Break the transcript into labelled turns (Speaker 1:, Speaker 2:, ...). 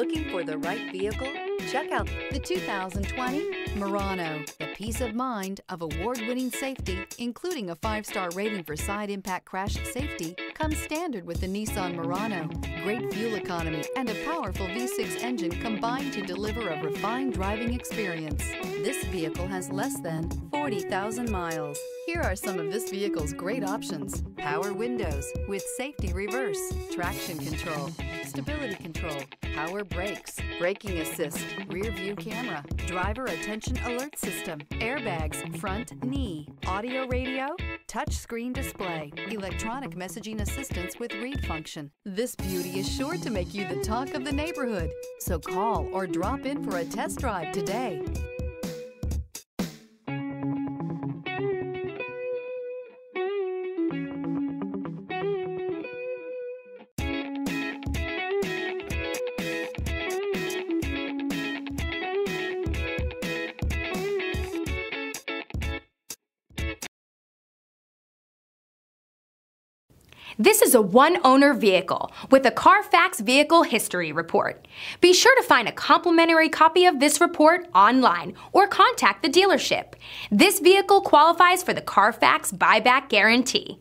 Speaker 1: Looking for the right vehicle? Check out the 2020 Murano. The peace of mind of award-winning safety, including a 5-star rating for side impact crash safety, comes standard with the Nissan Murano. Great fuel economy and a powerful V6 engine combine to deliver a refined driving experience. This vehicle has less than 40,000 miles. Here are some of this vehicle's great options: power windows with safety reverse, traction control, stability control, power brakes, braking assist, rear view camera, driver attention alert system, airbags, front knee, audio radio, touch screen display, electronic messaging assistance with read function. This beauty is sure to make you the talk of the neighborhood. So call or drop in for a test drive today.
Speaker 2: This is a one-owner vehicle with a Carfax Vehicle History Report. Be sure to find a complimentary copy of this report online or contact the dealership. This vehicle qualifies for the Carfax Buyback Guarantee.